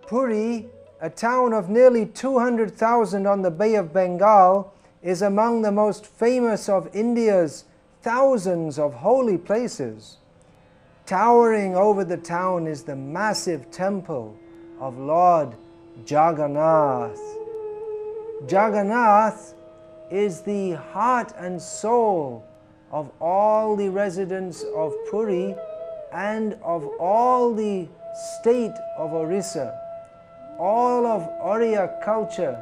Puri, a town of nearly 200,000 on the Bay of Bengal, is among the most famous of India's thousands of holy places. Towering over the town is the massive temple of Lord Jagannath. Jagannath is the heart and soul of all the residents of Puri and of all the state of Orissa. All of Oriya culture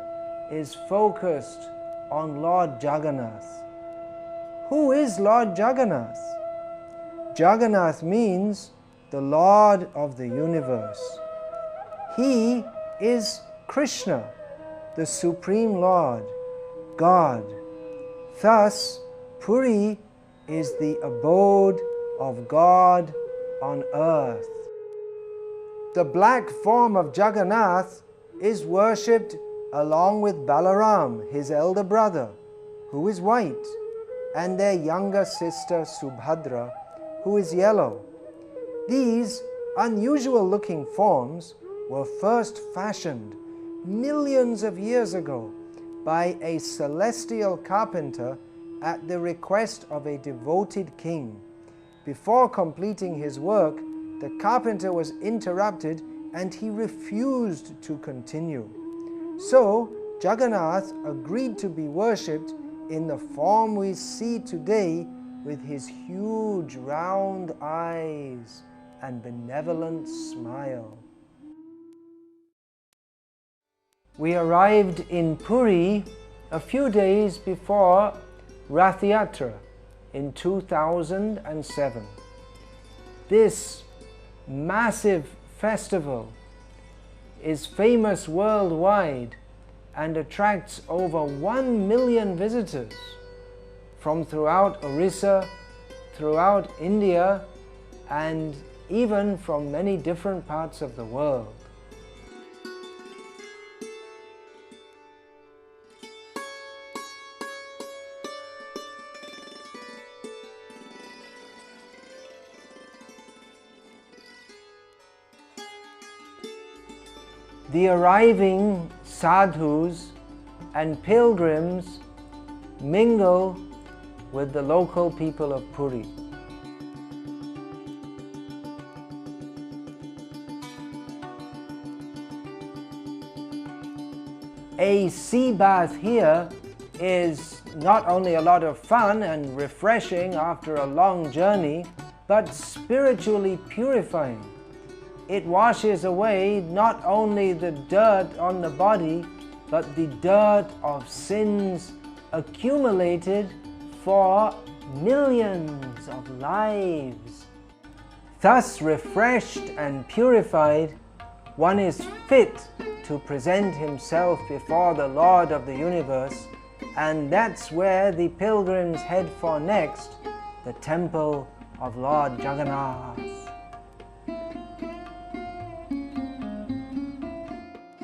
is focused on Lord Jagannath. Who is Lord Jagannath? Jagannath means the Lord of the universe. He is Krishna, the Supreme Lord, God. Thus, Puri is the abode of God on earth. The black form of Jagannath is worshipped along with Balaram, his elder brother, who is white, and their younger sister Subhadra, who is yellow. These unusual-looking forms were first fashioned millions of years ago by a celestial carpenter at the request of a devoted king. Before completing his work, the carpenter was interrupted and he refused to continue. So, Jagannath agreed to be worshipped in the form we see today, with his huge round eyes and benevolent smile. We arrived in Puri a few days before Rath Yatra in 2007. This massive festival is famous worldwide and attracts over 1 million visitors from throughout Orissa, throughout India, and even from many different parts of the world. The arriving sadhus and pilgrims mingle with the local people of Puri. A sea bath here is not only a lot of fun and refreshing after a long journey, but spiritually purifying. It washes away not only the dirt on the body, but the dirt of sins accumulated for millions of lives. Thus refreshed and purified, one is fit to present himself before the Lord of the universe, and that's where the pilgrims head for next, the temple of Lord Jagannath.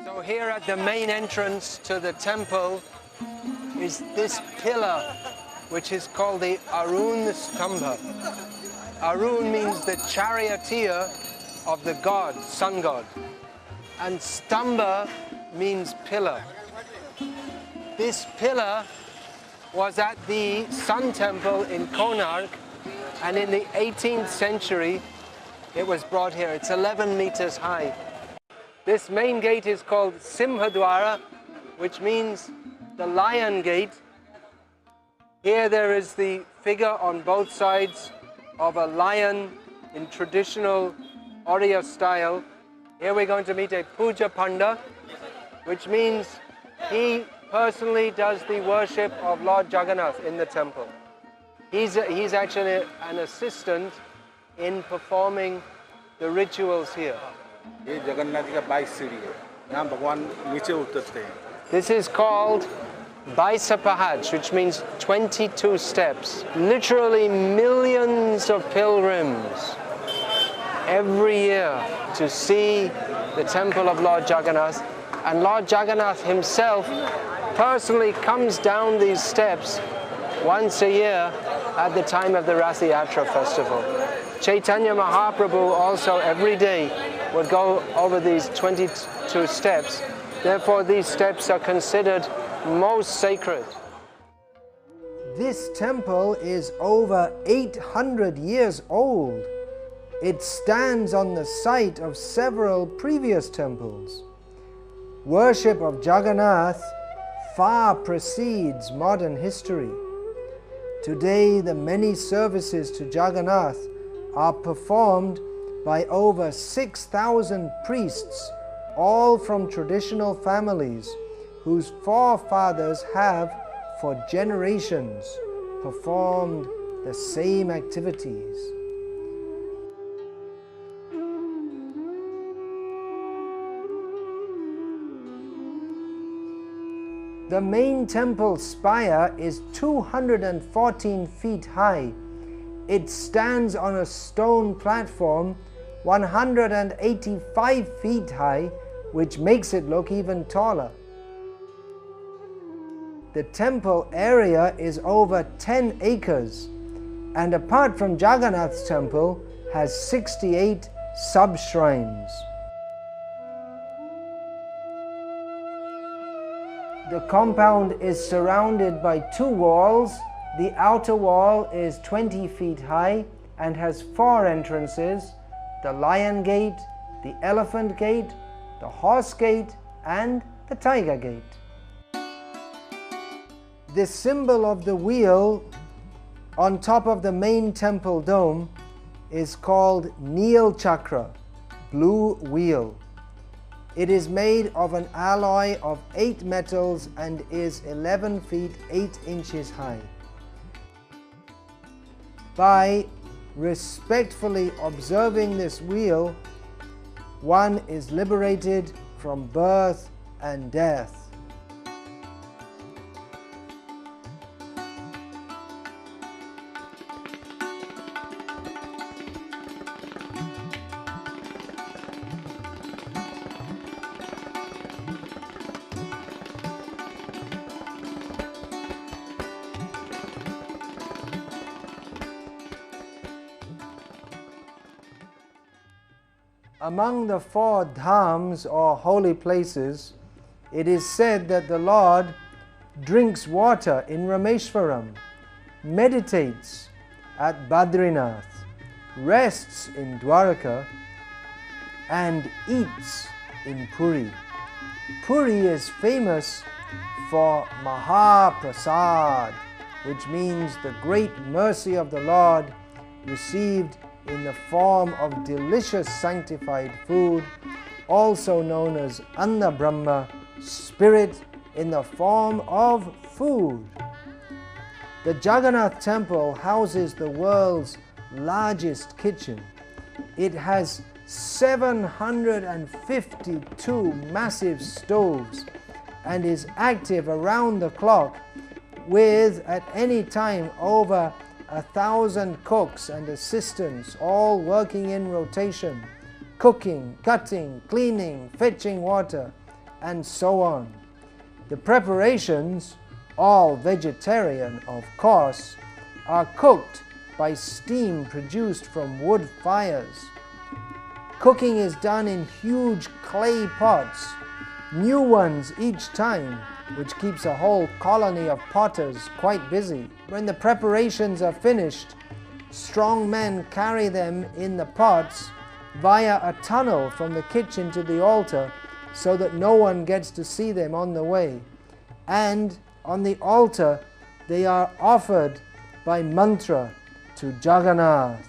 So here at the main entrance to the temple is this pillar, which is called the Arun Stambha. Arun means the charioteer of the god, sun god. And Stambha means pillar. This pillar was at the Sun Temple in Konark, and in the 18th century it was brought here. It's 11 meters high. This main gate is called Simhadwara, which means the lion gate. Here there is the figure on both sides of a lion in traditional Oriya style. Here we're going to meet a Puja Panda, which means he personally does the worship of Lord Jagannath in the temple. He's actually an assistant in performing the rituals here. This is called Baisa Pahaj, which means 22 steps. Literally millions of pilgrims every year to see the temple of Lord Jagannath, and Lord Jagannath himself personally comes down these steps once a year at the time of the Rath Yatra festival. Chaitanya Mahaprabhu also every day would go over these 22 steps. Therefore, these steps are considered most sacred. This temple is over 800 years old. It stands on the site of several previous temples. Worship of Jagannath far precedes modern history. Today, the many services to Jagannath are performed by over 6,000 priests, all from traditional families whose forefathers have, for generations, performed the same activities. The main temple spire is 214 feet high. It stands on a stone platform 185 feet high, which makes it look even taller. The temple area is over 10 acres, and apart from Jagannath's temple, has 68 sub-shrines. The compound is surrounded by 2 walls. The outer wall is 20 feet high and has 4 entrances: the Lion Gate, the Elephant Gate, the Horse Gate, and the Tiger Gate. The symbol of the wheel on top of the main temple dome is called Neel Chakra, blue wheel. It is made of an alloy of 8 metals and is 11 feet 8 inches high. By respectfully observing this wheel, one is liberated from birth and death. Among the 4 dhams or holy places, it is said that the Lord drinks water in Rameshwaram, meditates at Badrinath, rests in Dwaraka, and eats in Puri. Puri is famous for Mahaprasad, which means the great mercy of the Lord received in the form of delicious sanctified food, also known as Anna Brahma, spirit in the form of food. The Jagannath temple houses the world's largest kitchen. It has 752 massive stoves and is active around the clock with, at any time, over 1,000 cooks and assistants, all working in rotation, cooking, cutting, cleaning, fetching water, and so on. The preparations, all vegetarian of course, are cooked by steam produced from wood fires. Cooking is done in huge clay pots, new ones each time, which keeps a whole colony of potters quite busy. When the preparations are finished, strong men carry them in the pots via a tunnel from the kitchen to the altar so that no one gets to see them on the way. And on the altar, they are offered by mantra to Jagannath.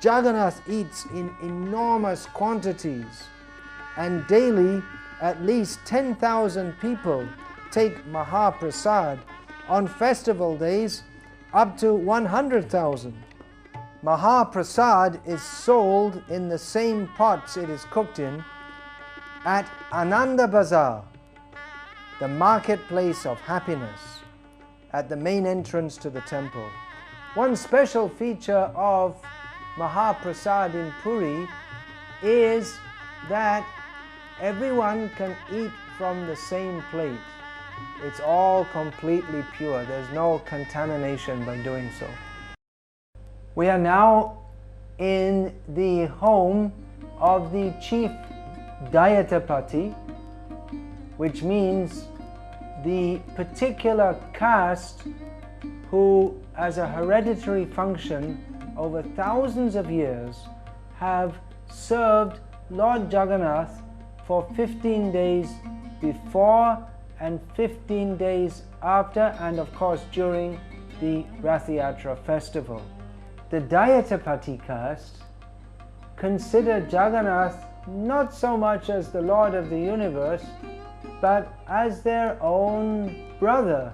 Jagannath eats in enormous quantities, and daily at least 10,000 people take Mahaprasad. On festival days, up to 100,000. Mahaprasad is sold in the same pots it is cooked in at Ananda Bazaar, the marketplace of happiness, at the main entrance to the temple. One special feature of Mahaprasad in Puri is that everyone can eat from the same plate. It's all completely pure. There's no contamination by doing so. We are now in the home of the chief Dayatapati, which means the particular caste who, as a hereditary function over thousands of years, have served Lord Jagannath for 15 days before and 15 days after, and of course during the Rath Yatra festival. The Dayatapati caste consider Jagannath not so much as the Lord of the universe, but as their own brother,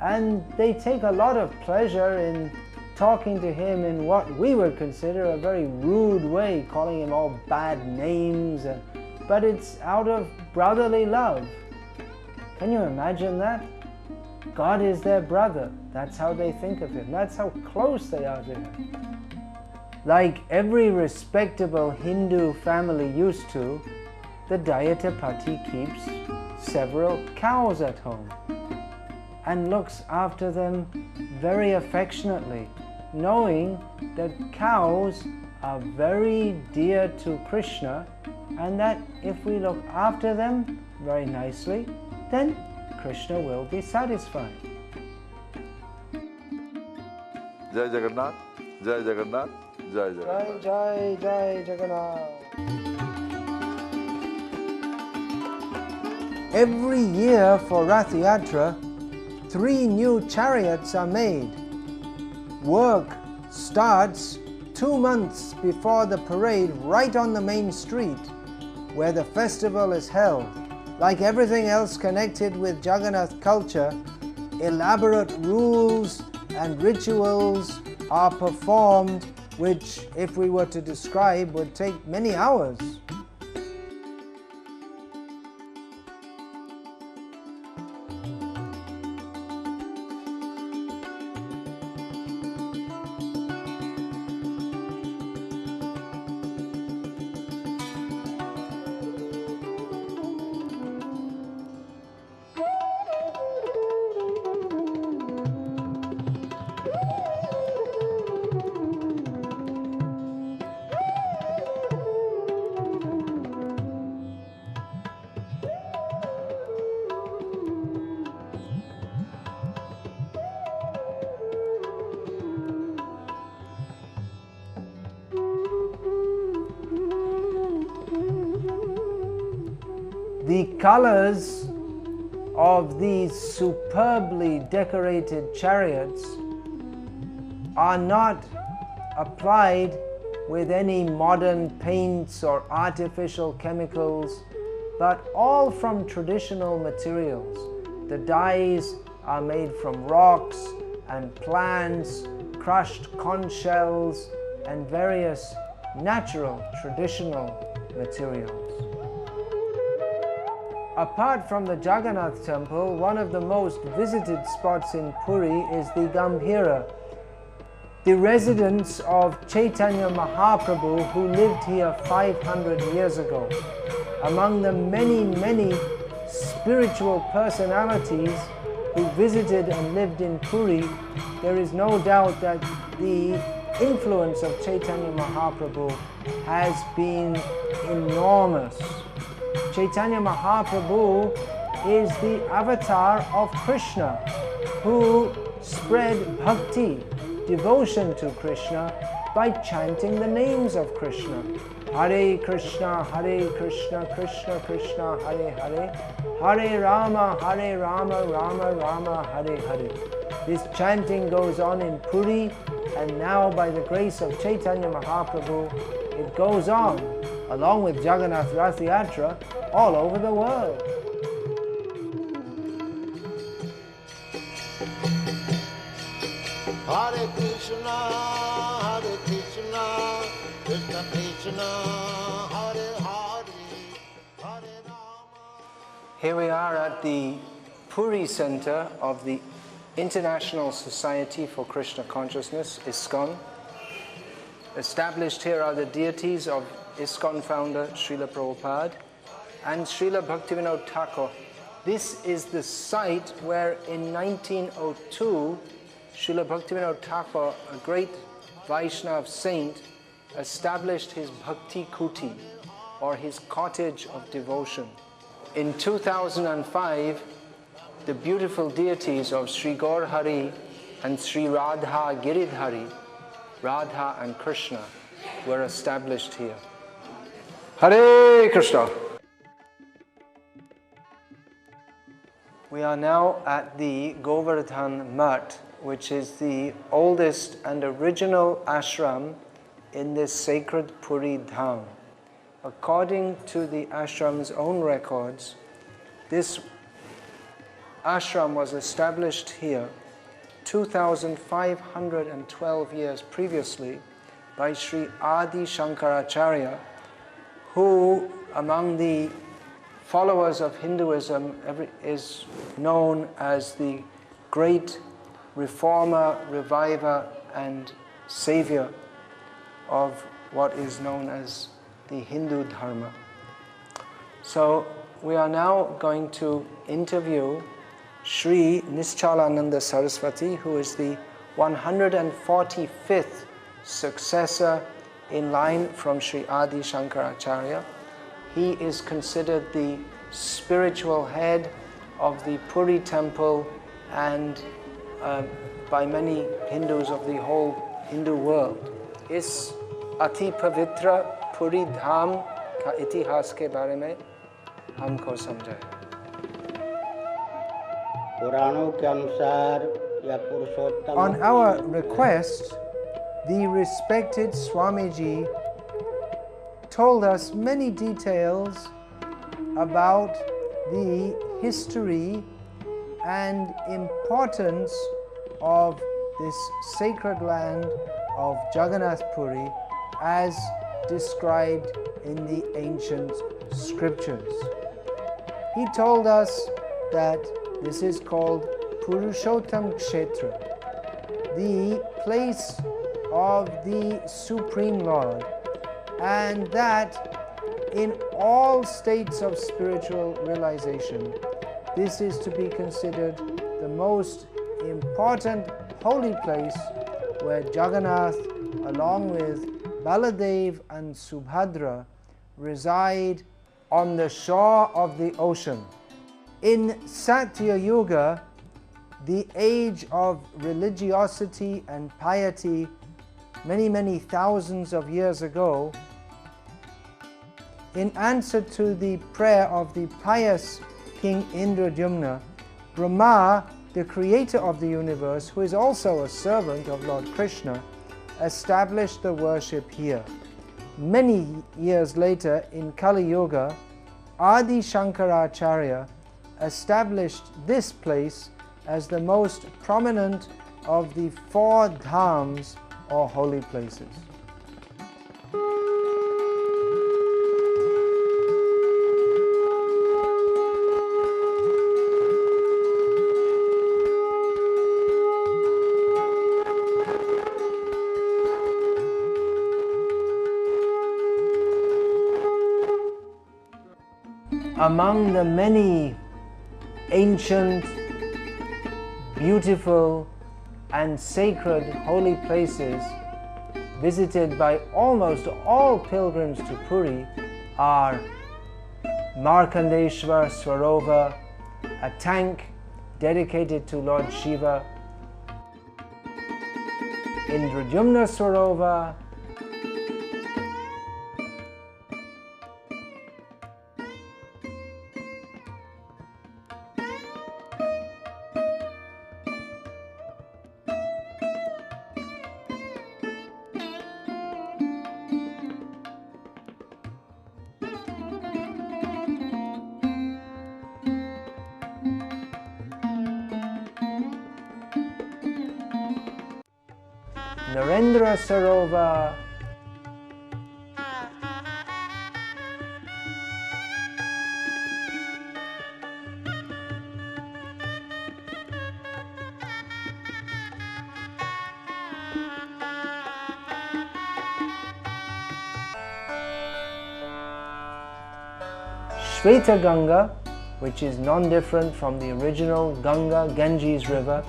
and they take a lot of pleasure in talking to him in what we would consider a very rude way, calling him all bad names, but it's out of brotherly love. Can you imagine that? God is their brother. That's how they think of him. That's how close they are to him. Like every respectable Hindu family used to, the Dayatapati keeps several cows at home and looks after them very affectionately, knowing that cows are very dear to Krishna, and that if we look after them very nicely, then Krishna will be satisfied. Jai Jagannath, Jai Jagannath, Jai Jagannath. Jai, Jai, Jai Jagannath. Every year for Rath Yatra, 3 new chariots are made. Work starts 2 months before the parade right on the main street where the festival is held. Like everything else connected with Jagannath culture, elaborate rules and rituals are performed, which, if we were to describe, would take many hours. The colors of these superbly decorated chariots are not applied with any modern paints or artificial chemicals, but all from traditional materials. The dyes are made from rocks and plants, crushed conch shells, and various natural traditional materials. Apart from the Jagannath temple, one of the most visited spots in Puri is the Gambhira, the residence of Chaitanya Mahaprabhu, who lived here 500 years ago. Among the many spiritual personalities who visited and lived in Puri, there is no doubt that the influence of Chaitanya Mahaprabhu has been enormous. Chaitanya Mahaprabhu is the avatar of Krishna, who spread bhakti, devotion to Krishna, by chanting the names of Krishna. Hare Krishna, Krishna Krishna, Hare Hare, Hare Rama, Rama Rama, Hare Hare. This chanting goes on in Puri, and now by the grace of Chaitanya Mahaprabhu, it goes on, along with Jagannath Rath Yatra, all over the world. Hare Krishna, Krishna Krishna, Hare Hare, Hare Rama. Here we are at the Puri Center of the International Society for Krishna Consciousness, ISkcon. Established here are the deities of ISkcon founder Śrīla Prabhupāda and Śrīla Bhaktivedānta Swami. This is the site where in 1902 Śrīla Bhaktivedānta Swami, a great Vaishnava saint, established his Bhakti Kuti, or his cottage of devotion. In 2005, the beautiful deities of Sri Gaur Hari and Sri Radha Giridhari, Radha and Kṛṣṇa, were established here. Hare Krishna! We are now at the Govardhan Mutt, which is the oldest and original ashram in this sacred Puri Dham. According to the ashram's own records, this ashram was established here 2,512 years previously by Sri Adi Shankaracharya, who among the followers of Hinduism is known as the great reformer, reviver and savior of what is known as the Hindu Dharma. So we are now going to interview Sri Nischalananda Saraswati, who is the 145th successor in line from Sri Adi Shankaracharya. He is considered the spiritual head of the Puri temple and by many Hindus of the whole Hindu world. Is अति पवित्र पुरी धाम का इतिहास के बारे में हमको समझाएं। पुराणों के अनुसार या पुरुषोत्तम On our request, the respected Swamiji told us many details about the history and importance of this sacred land of Jagannath Puri as described in the ancient scriptures. He told us that this is called Purushottam Kshetra, the place of the Supreme Lord, and that in all states of spiritual realization, this is to be considered the most important holy place where Jagannath, along with Baladev and Subhadra, reside on the shore of the ocean. In Satya Yuga, the age of religiosity and piety, many thousands of years ago, in answer to the prayer of the pious King Indradyumna, Brahma, the creator of the universe, who is also a servant of Lord Krishna, established the worship here. Many years later, in Kali Yuga, Adi Shankaracharya established this place as the most prominent of the 4 dhams or holy places. Among the many ancient, beautiful and sacred holy places visited by almost all pilgrims to Puri are Markandeshwar Swarovar, a tank dedicated to Lord Shiva, Indradyumna Swarovar, Narendra Sarovar, Shweta Ganga, which is non-different from the original Ganga, Ganges river,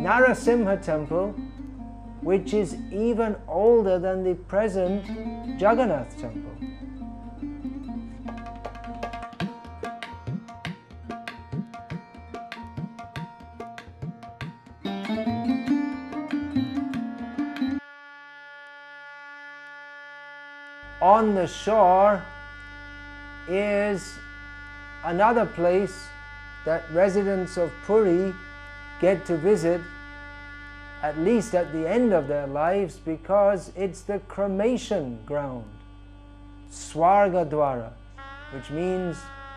Narasimha temple, which is even older than the present Jagannath temple. On the shore is another place that residents of Puri get to visit, at least at the end of their lives, because it's the cremation ground, Swarga Dwara, which means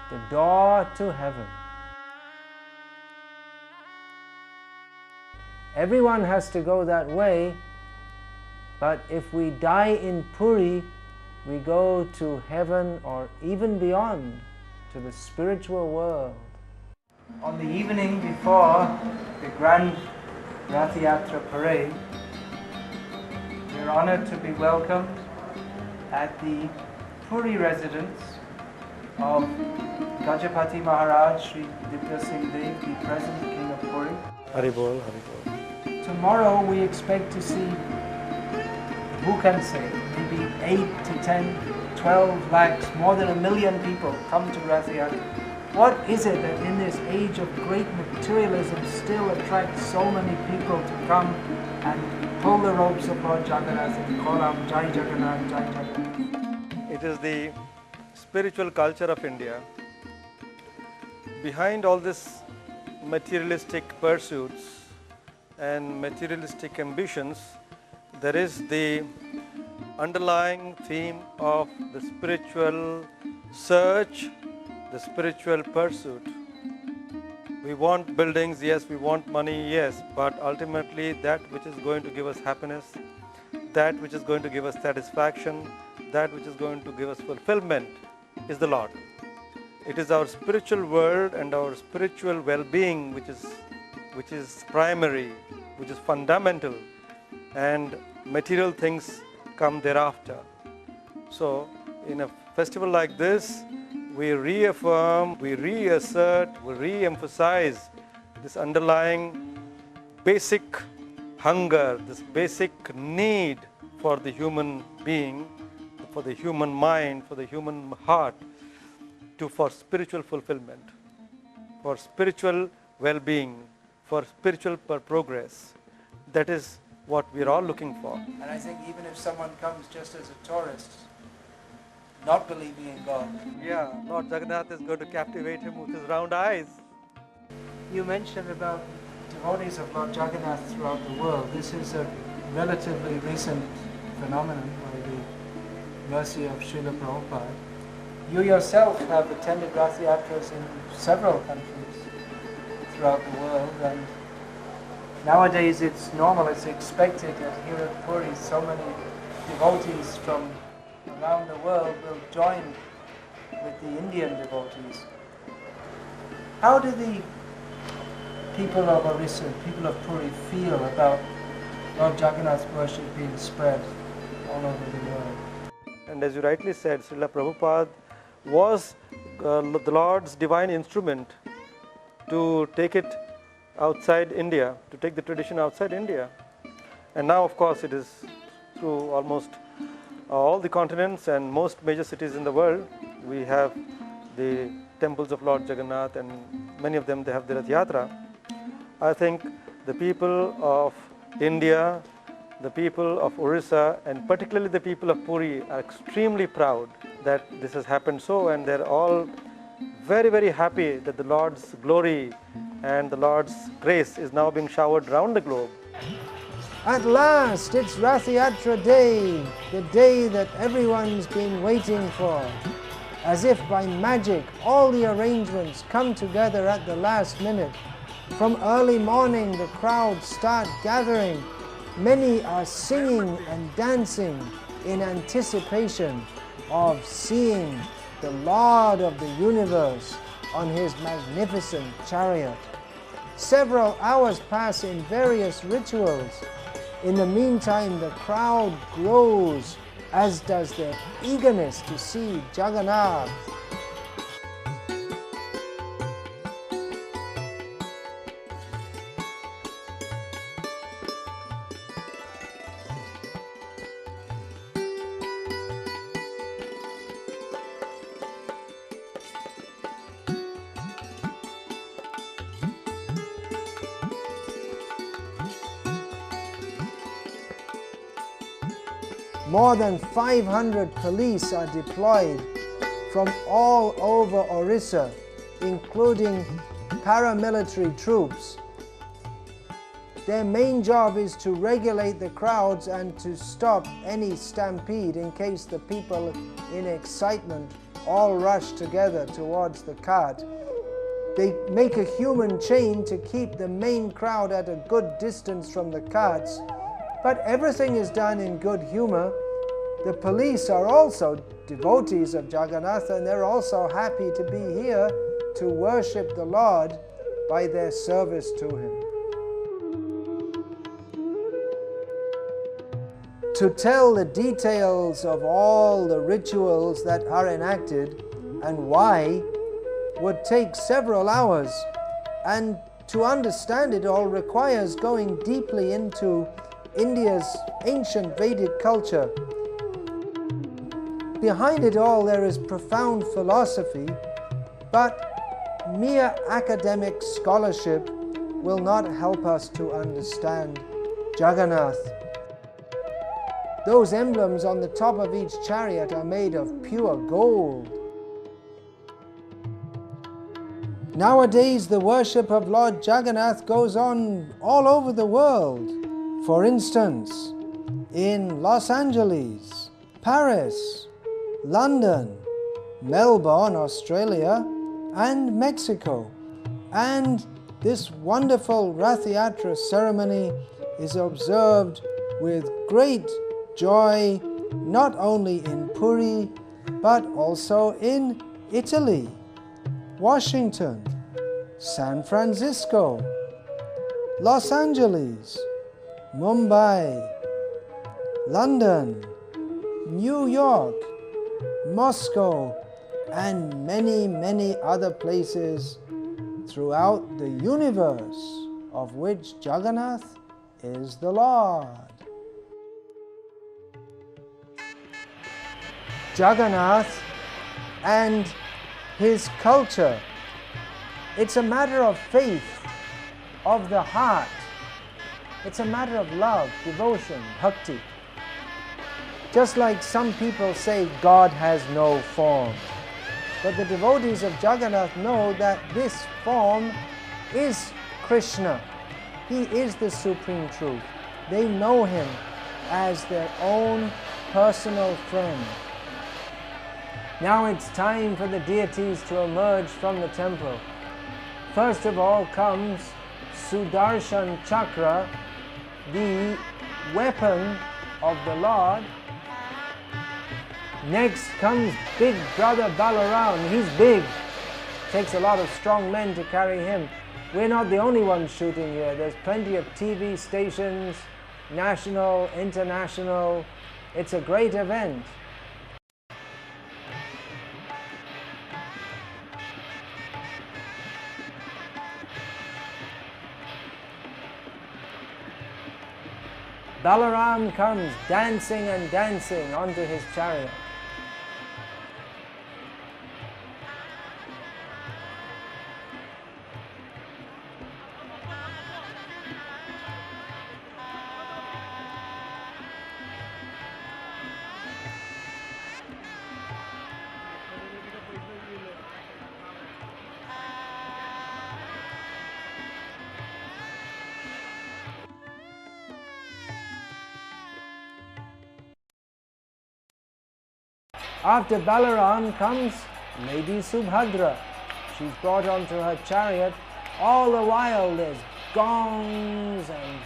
the door to heaven. Everyone has to go that way, but if we die in Puri, we go to heaven or even beyond, to the spiritual world. On the evening before the grand Rath Yatra parade, we are honored to be welcomed at the Puri residence of Gajapati Maharaj, Sri Divya Singh Dev, the present King of Puri. Haribol, Haribol. Tomorrow we expect to see, who can say, maybe 8 to 10, 12 lakhs, more than 1 million people come to Rath Yatra. What is it that in this age of great materialism still attracts so many people to come and pull the ropes of Lord Jagannath and call out Jai Jagannath, Jai Jagannath? It is the spiritual culture of India. Behind all this materialistic pursuits and materialistic ambitions, there is the underlying theme of the spiritual search, the spiritual pursuit. We want buildings, yes, we want money, yes, but ultimately that which is going to give us happiness, that which is going to give us satisfaction, that which is going to give us fulfillment is the Lord. It is our spiritual world and our spiritual well-being which is primary, which is fundamental, and material things come thereafter. So in a festival like this, we reaffirm, we reassert, we re-emphasize this underlying basic hunger, this basic need for the human being, for the human mind, for the human heart, for spiritual fulfillment, for spiritual well-being, for spiritual progress. That is what we are all looking for. And I think even if someone comes just as a tourist, not believing in God. Yeah, Lord Jagannath is going to captivate him with his round eyes. You mentioned about devotees of Lord Jagannath throughout the world. This is a relatively recent phenomenon by the mercy of Śrīla Prabhupāda. You yourself have attended Rath Yatras in several countries throughout the world, and nowadays it's normal, it's expected that here at Puri so many devotees from around the world will join with the Indian devotees. How do the people of Orissa, people of Puri feel about Lord Jagannath's worship being spread all over the world? And as you rightly said, Śrīla Prabhupāda was the Lord's divine instrument to take it outside India, to take the tradition outside India. And now, of course, it is through almost all the continents and most major cities in the world. We have the temples of Lord Jagannath, and many of them, they have the Rath Yatra. I think the people of India, the people of Orissa, and particularly the people of Puri are extremely proud that this has happened so, and they're all very, very happy that the Lord's glory and the Lord's grace is now being showered around the globe. At last, it's Rath Yatra Day, the day that everyone's been waiting for. As if by magic, all the arrangements come together at the last minute. From early morning, the crowds start gathering. Many are singing and dancing in anticipation of seeing the Lord of the universe on his magnificent chariot. Several hours pass in various rituals. In the meantime, the crowd grows, as does their eagerness to see Jagannath. More than 500 police are deployed from all over Orissa, including paramilitary troops. Their main job is to regulate the crowds and to stop any stampede in case the people in excitement all rush together towards the cart. They make a human chain to keep the main crowd at a good distance from the carts, but everything is done in good humor. The police are also devotees of Jagannath, and they're also happy to be here to worship the Lord by their service to Him. To tell the details of all the rituals that are enacted and why would take several hours, and to understand it all requires going deeply into India's ancient Vedic culture. Behind it all there is profound philosophy, but mere academic scholarship will not help us to understand Jagannath. Those emblems on the top of each chariot are made of pure gold. Nowadays, the worship of Lord Jagannath goes on all over the world. For instance, in Los Angeles, Paris, London, Melbourne, Australia, and Mexico. And this wonderful Rath Yatra ceremony is observed with great joy not only in Puri but also in Italy, Washington, San Francisco, Los Angeles, Mumbai, London, New York, Moscow, and many, many other places throughout the universe, of which Jagannath is the Lord. Jagannath and his culture, it's a matter of faith, of the heart. It's a matter of love, devotion, bhakti. Just like some people say God has no form. But the devotees of Jagannath know that this form is Krishna. He is the Supreme Truth. They know Him as their own personal friend. Now it's time for the deities to emerge from the temple. First of all comes Sudarshan Chakra, the weapon of the Lord. Next comes big brother Balaram. He's big. Takes a lot of strong men to carry him. We're not the only ones shooting here. There's plenty of TV stations, national, international. It's a great event. Balaram comes dancing and dancing onto his chariot. After Balaram comes Lady Subhadra. She's brought onto her chariot. All the while there's gongs and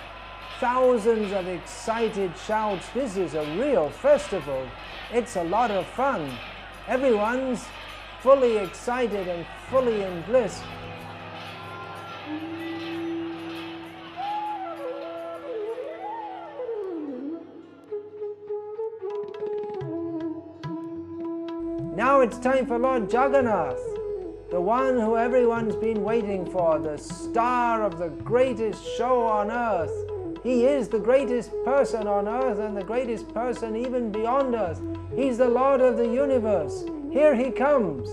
thousands of excited shouts. This is a real festival. It's a lot of fun. Everyone's fully excited and fully in bliss. Now it's time for Lord Jagannath, the one who everyone's been waiting for, the star of the greatest show on earth. He is the greatest person on earth and the greatest person even beyond earth. He's the Lord of the universe. Here He comes.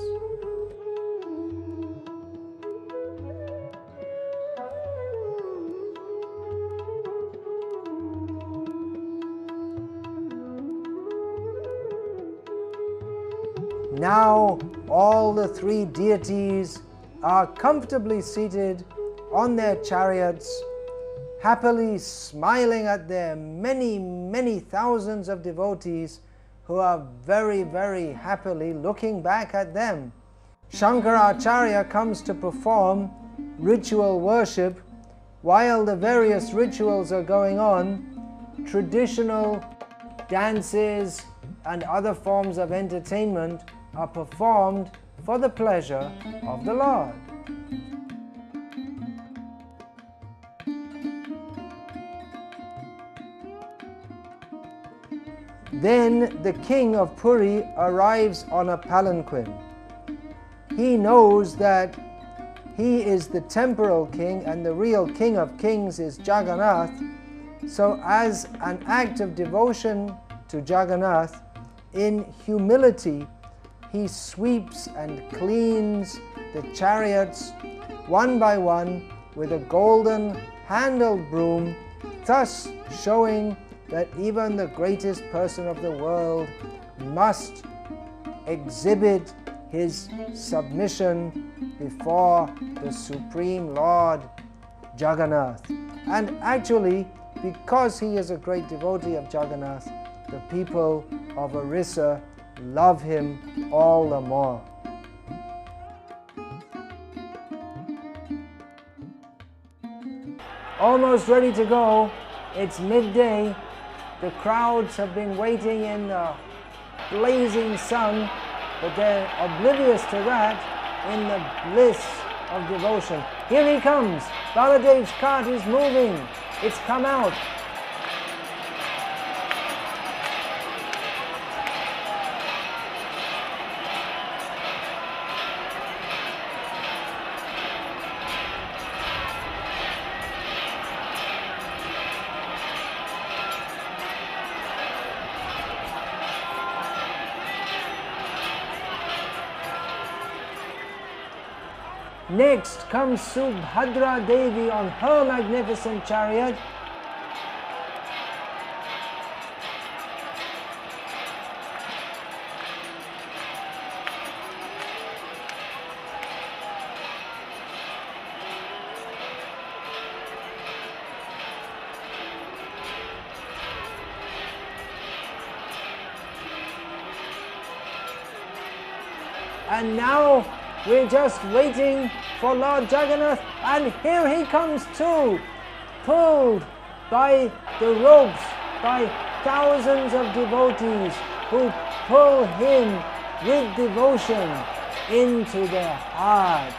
Now all the three deities are comfortably seated on their chariots, happily smiling at their many, many thousands of devotees who are very, very happily looking back at them. Shankaracharya comes to perform ritual worship. While the various rituals are going on, traditional dances and other forms of entertainment are performed for the pleasure of the Lord. Then the king of Puri arrives on a palanquin. He knows that he is the temporal king and the real king of kings is Jagannath. So as an act of devotion to Jagannath, in humility, he sweeps and cleans the chariots one by one with a golden handled broom, thus showing that even the greatest person of the world must exhibit his submission before the Supreme Lord Jagannath. And actually, because he is a great devotee of Jagannath, the people of Orissa love him all the more. Almost ready to go. It's midday. The crowds have been waiting in the blazing sun, but they're oblivious to that in the bliss of devotion. Here he comes. Baladev's cart is moving. It's come out. Next comes Subhadra Devi on her magnificent chariot. And now we're just waiting for Lord Jagannath, and here he comes too, pulled by the ropes by thousands of devotees who pull him with devotion into their hearts.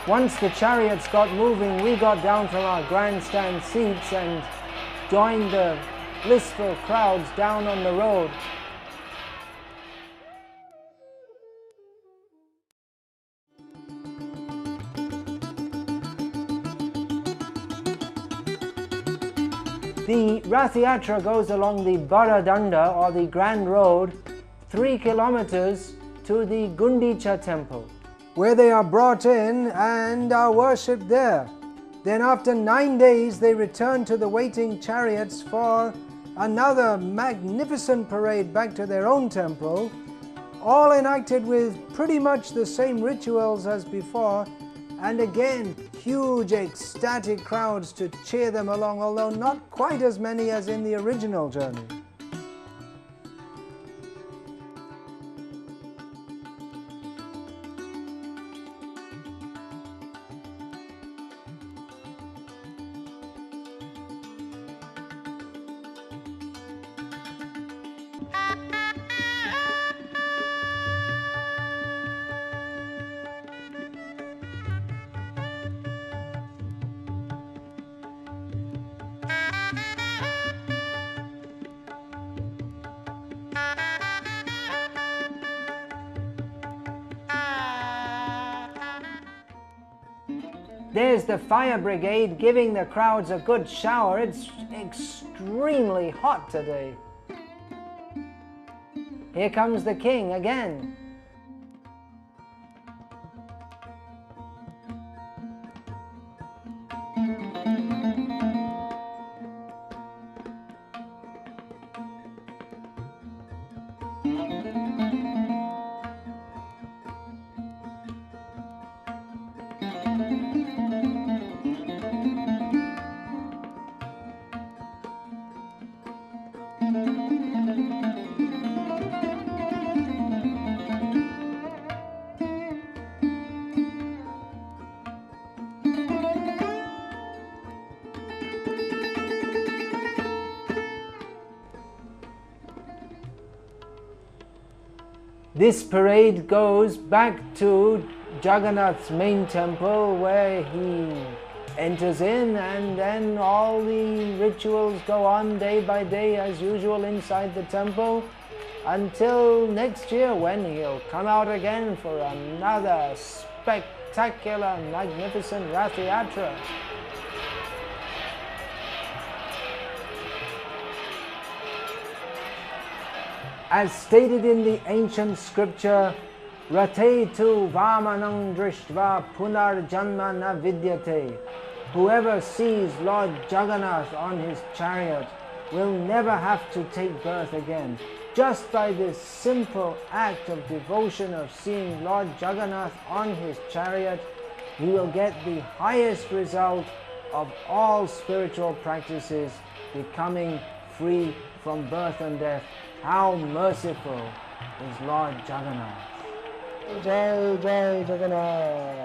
Once the chariots got moving, we got down from our grandstand seats and joined the blissful crowds down on the road. The Rath Yatra goes along the Baradanda or the Grand Road 3 kilometers to the Gundicha temple, where they are brought in and are worshipped there. Then after 9 days they return to the waiting chariots for another magnificent parade back to their own temple, all enacted with pretty much the same rituals as before, and again huge ecstatic crowds to cheer them along, although not quite as many as in the original journey. There's the fire brigade giving the crowds a good shower. It's extremely hot today. Here comes the king again. This parade goes back to Jagannath's main temple where he enters in, and then all the rituals go on day by day as usual inside the temple until next year when he'll come out again for another spectacular, magnificent Rath Yatra. As stated in the ancient scripture, Rate tu vamanam drishtva punar janma na vidyate. Whoever sees Lord Jagannath on his chariot will never have to take birth again. Just by this simple act of devotion of seeing Lord Jagannath on his chariot, he will get the highest result of all spiritual practices, becoming free from birth and death. How merciful is Lord Jagannath! Jai Jai Jagannath.